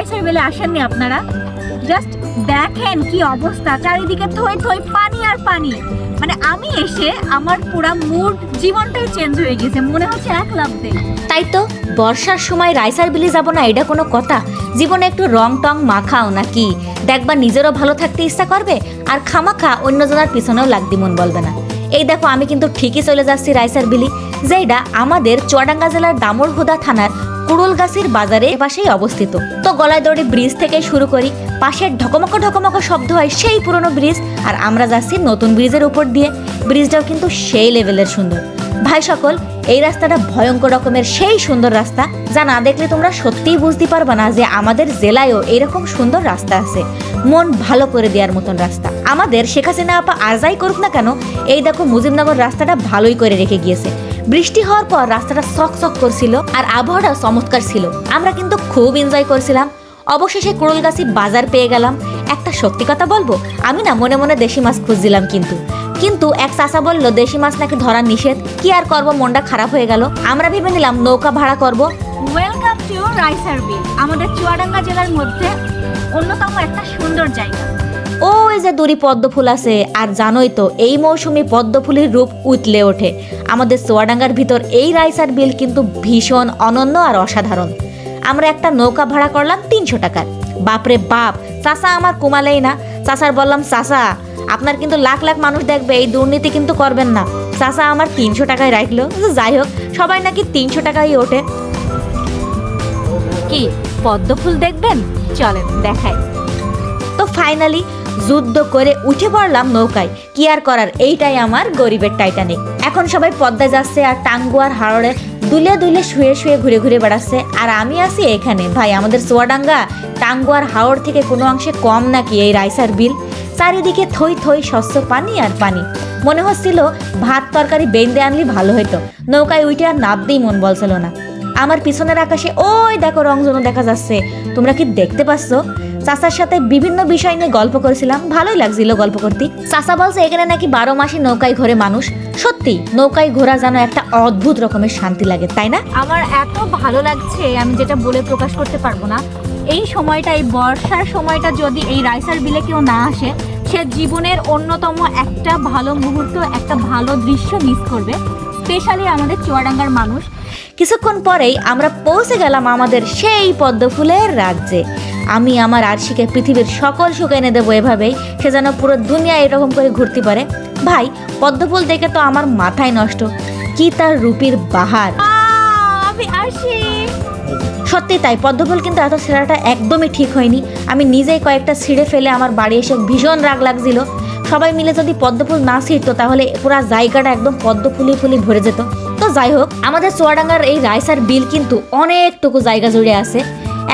রাইসার বিলে আসেননি আপনারা? জাস্ট দেখেন কি অবস্থা, চারিদিকে থই থই পানি আর পানি। মানে আমি এসে আমার পুরো মুড, জীবনটাই চেঞ্জ হয়ে গেছে, মনে হচ্ছে এক লাফ দেই। তাই তো, বর্ষার সময় রাইসার বিলে যাব না এটা কোনো কথা? জীবনে একটু রং টং মাখাও নাকি, দেখবা নিজেরও ভালো থাকতে ইচ্ছা করবে, আর খামাখা অন্যজনের পিছনেও লাগতে মন বলবে না। এই দেখো আমি কিন্তু ঠিকই চলে যাচ্ছি রাইসার বিলি, যেটা আমাদের চুয়াডাঙ্গা জেলার দামুড়হুদা থানার কুড়ুলগাছির বাজারে পাশেই অবস্থিত। তো গলায় দড়ি ব্রিজ থেকে শুরু করি, পাশের ঢকমক ঢকমক শব্দ হয় সেই পুরনো ব্রিজ, আর আমরা যাচ্ছি নতুন ব্রিজের উপর দিয়ে। ব্রিজটাও কিন্তু সেই লেভেলের সুন্দর। ভাই সকল, এই রাস্তাটা ভয়ঙ্কর রকমের সেই সুন্দর রাস্তা, যা না দেখলে তোমরা সত্যিই বুঝতে পারবে না যে আমাদের জেলায়ও এরকম সুন্দর রাস্তা আছে। মন ভালো করে দেওয়ার মতন রাস্তা। আমাদের শেখ হাসিনা আপা আজাই করুক না কেন, এই দেখো মুজিবনগর রাস্তাটা ভালোই করে রেখে গিয়েছে। বৃষ্টি হওয়ার পর রাস্তাটা চকচক করছিল আর আবহাওয়াটা চমৎকার ছিল। আমরা কিন্তু খুব এনজয় করছিলাম। অবশেষে কুড়ুলগাছি বাজার পেয়ে গেলাম। একটা সত্যি কথা বলবো, আমি না মনে মনে দেশি মাছ খুঁজছিলাম, কিন্তু এক চাচা বললো দেশি মাছ নাকি ধরা নিষেধ। কি আর করবো, মনটা খারাপ হয়ে গেল। আমরা ভেবে নিলাম নৌকা ভাড়া করব। ওয়েলকাম টু রাইসার বিল, আমাদের চুয়াডাঙ্গা জেলার মধ্যে অন্যতম একটা সুন্দর জায়গা। ওই যে দূরে পদ্ম ফুল আছে, আর জানোই তো এই মৌসুমে পদ্ম ফুলের রূপ উতলে ওঠে। আমাদের চুয়াডাঙ্গার ভিতর এই রাইসার বিল কিন্তু ভীষণ অনন্য আর অসাধারণ। আমরা একটা নৌকা ভাড়া করলাম 300 টাকার। বাপরে বাপ, চাচা আমার কুমালেই না। চাচার বললাম, চাচা আপনার কিন্তু লাখ লাখ মানুষ দেখবে, এই দুর্নীতি কিন্তু করবেন না। চাচা আমার 300 টাকায় রাখলো। যাই হোক, সবাই নাকি 300 টাকাই ওঠে। কি পদ্ম ফুল দেখবেন? চলেন দেখাই। তো ফাইনালি যুদ্ধ করে উঠে পড়লাম নৌকায়। কি আর করার, এইটাই আমার গরিবের টাইটানিক। এখন সবাই পদ্মায় যাচ্ছে আর টাঙ্গুয়ার হাওড়ে দুলে দুলে শুয়ে শুয়ে ঘুরে ঘুরে বেড়াচ্ছে, আর আমি আছি এখানে। ভাই, আমাদের চুয়াডাঙ্গা টাঙ্গুয়ার হাওড় থেকে কোনো অংশে কম নাকি এই রাইসার বিল? চারিদিকে থই থই স্বচ্ছ পানি আর পানি। মনে হচ্ছিল ভাত তরকারি বেঁধে আনলে ভালো হতো। নৌকায় উঠে আর নাবতেই মন বলছিল না। আমার পিছনের আকাশে ওই দেখো রংধনু দেখা যাচ্ছে, তোমরা কি দেখতে পাচ্ছ? চাচার সাথে বিভিন্ন বিষয় নিয়ে গল্প করেছিলাম, ভালোই লাগছিল গল্প করতে। চাচা বলছে এখানে নাকি 12 মাসই নৌকায় ঘোরে মানুষ। সত্যি নৌকায় ঘোরা যেন একটা অদ্ভুত রকমের শান্তি লাগে, তাই না? আমার এত ভালো লাগছে, আমি যেটা বলে প্রকাশ করতে পারবো না। এই সময়টা, এই বর্ষার সময়টা যদি এই রাইসার বিলে কেউ না আসে, সে জীবনের অন্যতম একটা ভালো মুহূর্ত, একটা ভালো দৃশ্য মিস করবে, স্পেশালি আমাদের চুয়াডাঙ্গার মানুষ। কিছুক্ষণ পরেই আমরা পৌঁছে গেলাম আমাদের সেই পদ্ম ফুলের রাজ্যে। আমি আমার আরশিকে পৃথিবীর সকল সুখ এনে দেবো এভাবেই, সে যেন পুরো দুনিয়া এরকম করে ঘুরতে পারে। ভাই, পদ্ম ফুল দেখে তো আমার মাথায় নষ্ট, কি তার রূপের বাহার। আমি আসি। সত্যি তাই, পদ্মফুল কিন্তু এত ছেঁড়াটা একদমই ঠিক হয়নি। আমি নিজেই কয়েকটা ছিঁড়ে ফেলে আমার বাড়ি এসে ভীষণ রাগ লাগছিল। সবাই মিলে যদি পদ্মফুল না ছিঁড়তো তাহলে পুরো জায়গাটা একদম পদ্ম ফুলি ফুলি ভরে যেত। তো যাই হোক, আমাদের চুয়াডাঙ্গার এই রাইসার বিল কিন্তু অনেকটুকু জায়গা জুড়ে আছে।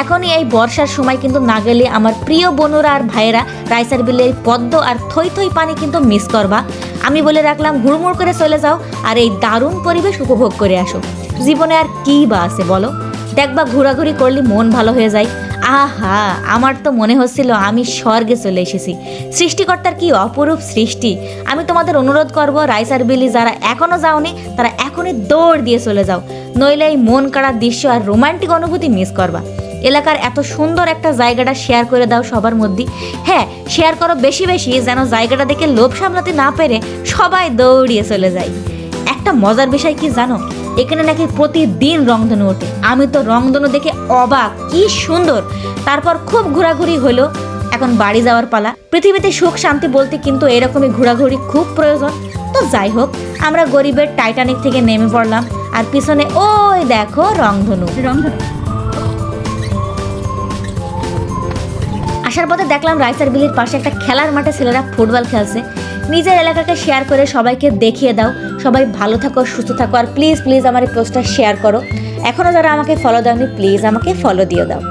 এখনই এই বর্ষার সময় কিন্তু না গেলে আমার প্রিয় বোনরা আর ভাইয়েরা রাইসার বিলের পদ্ম আর থই থই পানি কিন্তু মিস করবা। আমি বলে রাখলাম, হুড়মুড় করে চলে যাও আর এই দারুণ পরিবেশ উপভোগ করে আসো। জীবনে আর কি বা আছে বলো? দেখবা ঘোরাঘুরি করলে মন ভালো হয়ে যায়। আহা, আমার তো মনে হচ্ছিল আমি স্বর্গে চলে এসেছি। সৃষ্টিকর্তার কি অপরূপ সৃষ্টি। আমি তোমাদের অনুরোধ করব, রাইসার বিলি যারা এখনো যাওনি তারা এখনই দৌড় দিয়ে চলে যাও, নইলে এই মন কাড়া দৃশ্য আর রোমান্টিক অনুভূতি মিস করবা। এলাকার এত সুন্দর একটা জায়গাটা শেয়ার করে দাও সবার মধ্যে। হ্যাঁ, শেয়ার করো বেশি বেশি, যেন জায়গাটা দেখে লোভ সামলাতে না পেরে সবাই দৌড়িয়ে চলে যায়। একটা মজার বিষয় কি জানো, এখানে নাকি প্রতিদিন রংধনু ওঠে। আমি তো রংধনু দেখে অবাক, কি সুন্দর। তারপর খুব ঘোরাঘুরি হলো, এখন বাড়ি যাওয়ার পালা। পৃথিবীতে সুখ শান্তি বলতে কিন্তু এরকমই ঘোরাঘুরি খুব প্রয়োজন। তো যাই হোক, আমরা গরিবের টাইটানিক থেকে নেমে পড়লাম, আর পিছনে ওই দেখো রংধনু। আসার পথে দেখলাম রাইসার বিলের পাশে একটা খেলার মাঠে ছেলেরা ফুটবল খেলছে। নিজের এলাকাকে শেয়ার করে সবাইকে দেখিয়ে দাও। সবাই ভালো থাকো, সুস্থ থাকো, আর প্লিজ প্লিজ আমার এই পোস্টটা শেয়ার করো। এখনও যারা আমাকে ফলো দাওনি, প্লিজ আমাকে ফলো দিয়ে দাও।